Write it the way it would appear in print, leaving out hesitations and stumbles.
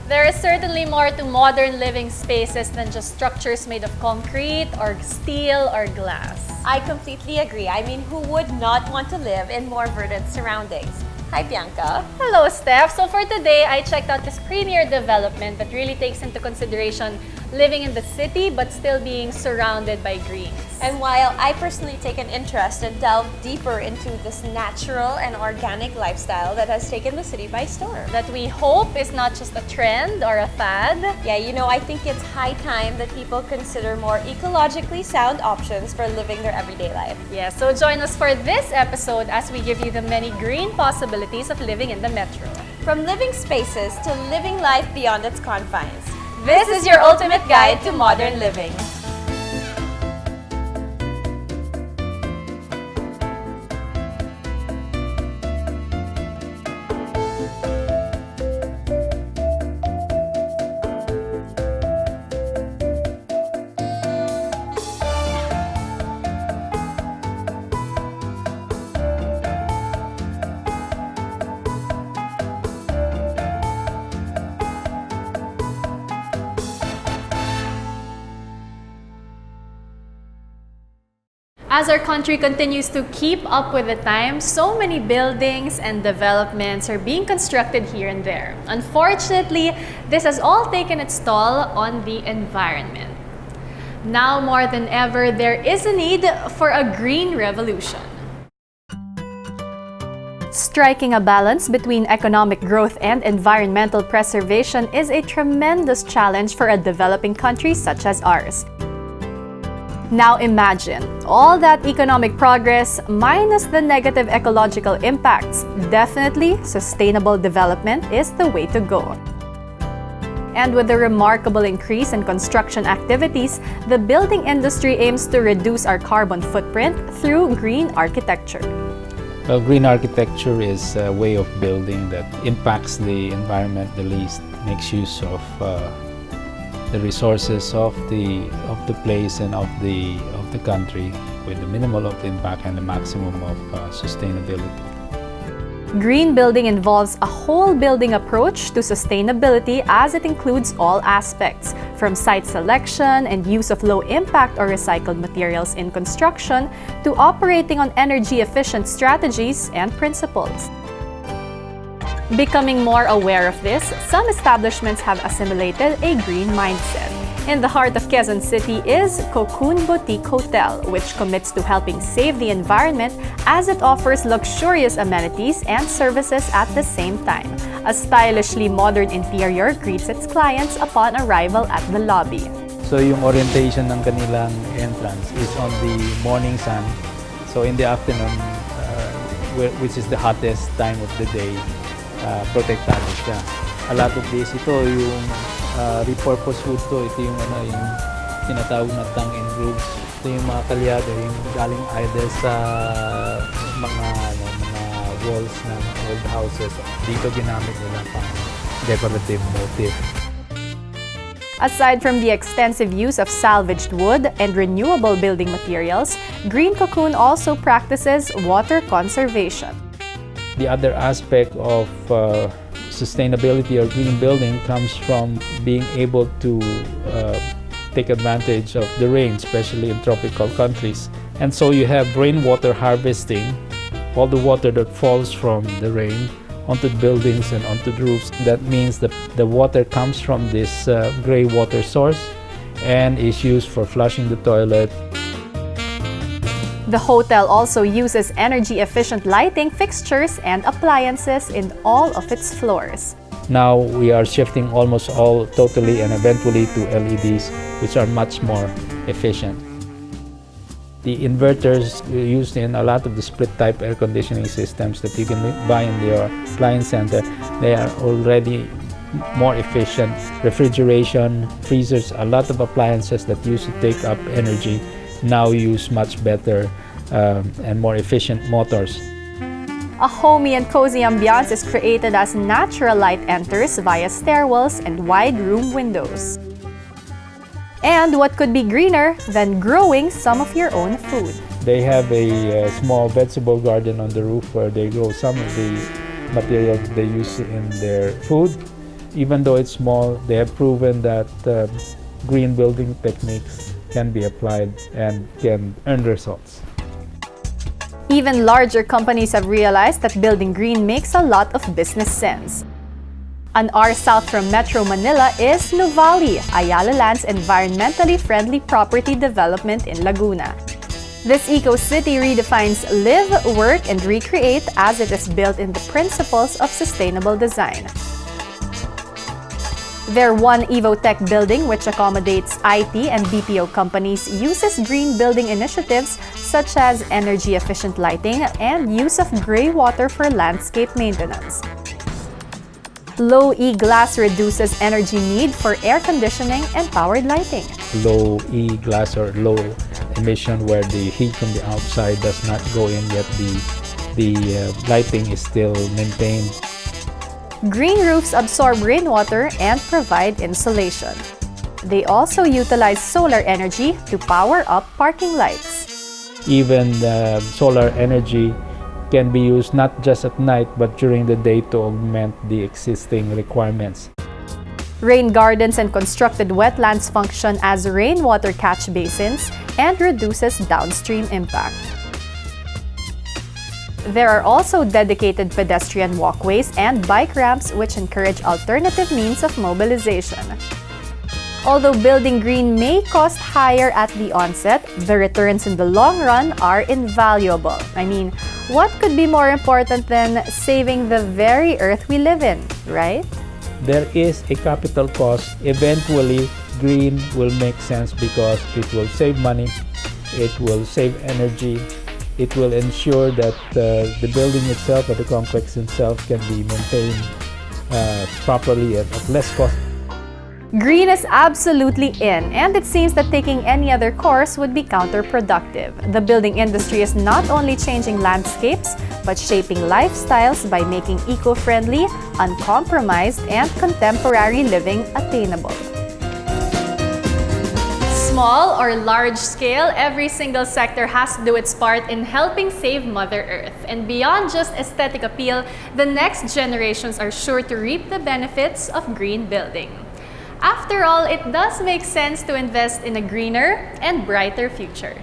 There is certainly more to modern living spaces than just structures made of concrete or steel or glass. I completely agree. I mean, who would not want to live in more verdant surroundings? Hi, Bianca. Hello, Steph. So for today, I checked out this premier development that really takes into consideration living in the city but still being surrounded by greens. And while I personally take an interest and delve deeper into this natural and organic lifestyle that has taken the city by storm. That we hope is not just a trend or a fad. Yeah, you know, I think it's high time that people consider more ecologically sound options for living their everyday life. Yeah, so join us for this episode as we give you the many green possibilities of living in the metro. From living spaces to living life beyond its confines. This is your ultimate guide to modern living. As our country continues to keep up with the times, so many buildings and developments are being constructed here and there. Unfortunately, this has all taken its toll on the environment. Now more than ever, there is a need for a green revolution. Striking a balance between economic growth and environmental preservation is a tremendous challenge for a developing country such as ours. Now imagine, all that economic progress minus the negative ecological impacts. Definitely, sustainable development is the way to go. And with the remarkable increase in construction activities, the building industry aims to reduce our carbon footprint through green architecture. Well, green architecture is a way of building that impacts the environment the least, makes use of the resources of the place and of the country with the minimal of impact and the maximum of sustainability. Green building involves a whole building approach to sustainability as it includes all aspects, from site selection and use of low-impact or recycled materials in construction to operating on energy-efficient strategies and principles. Becoming more aware of this, some establishments have assimilated a green mindset. In the heart of Quezon City is Cocoon Boutique Hotel, which commits to helping save the environment as it offers luxurious amenities and services at the same time. A stylishly modern interior greets its clients upon arrival at the lobby. So yung orientation ng kanilang entrance is on the morning sun. So in the afternoon, which is the hottest time of the day, protektado siya. A lot of this, ito yung repurpose wood to, ito yung yung tinatawag na tongue and grooves. Ito yung mga kalyado, yung galing either sa mga walls ng old houses. Dito ginamit nila pang decorative motif. Aside from the extensive use of salvaged wood and renewable building materials, Green Cocoon also practices water conservation. The other aspect of sustainability or green building comes from being able to take advantage of the rain, especially in tropical countries. And so you have rainwater harvesting, all the water that falls from the rain onto the buildings and onto the roofs. That means that the water comes from this gray water source and is used for flushing the toilet. The hotel also uses energy-efficient lighting fixtures and appliances in all of its floors. Now we are shifting almost all totally and eventually to LEDs, which are much more efficient. The inverters used in a lot of the split-type air conditioning systems that you can buy in your appliance center, they are already more efficient. Refrigeration, freezers, a lot of appliances that used to take up energy now use much better and more efficient motors. A homey and cozy ambiance is created as natural light enters via stairwells and wide room windows. And what could be greener than growing some of your own food? They have a small vegetable garden on the roof where they grow some of the materials they use in their food. Even though it's small, they have proven that green building techniques can be applied and can earn results. Even larger companies have realized that building green makes a lot of business sense. An hour south from Metro Manila is Nuvali, Ayala Land's environmentally friendly property development in Laguna. This eco-city redefines live, work, and recreate as it is built in the principles of sustainable design. Their One Evotech building, which accommodates IT and BPO companies, uses green building initiatives such as energy-efficient lighting and use of gray water for landscape maintenance. Low E glass reduces energy need for air conditioning and powered lighting. Low E glass or low emission where the heat from the outside does not go in, yet the lighting is still maintained. Green roofs absorb rainwater and provide insulation. They also utilize solar energy to power up parking lights. Even solar energy can be used not just at night but during the day to augment the existing requirements. Rain gardens and constructed wetlands function as rainwater catch basins and reduces downstream impact. There are also dedicated pedestrian walkways and bike ramps which encourage alternative means of mobilization. Although building green may cost higher at the onset, the returns in the long run are invaluable. I mean, what could be more important than saving the very earth we live in, right? There is a capital cost. Eventually, green will make sense because it will save money, it will save energy, it will ensure that the building itself or the complex itself can be maintained properly at less cost. Green is absolutely in, and it seems that taking any other course would be counterproductive. The building industry is not only changing landscapes, but shaping lifestyles by making eco-friendly, uncompromised, and contemporary living attainable. Small or large scale, every single sector has to do its part in helping save Mother Earth. And beyond just aesthetic appeal, the next generations are sure to reap the benefits of green building. After all, it does make sense to invest in a greener and brighter future.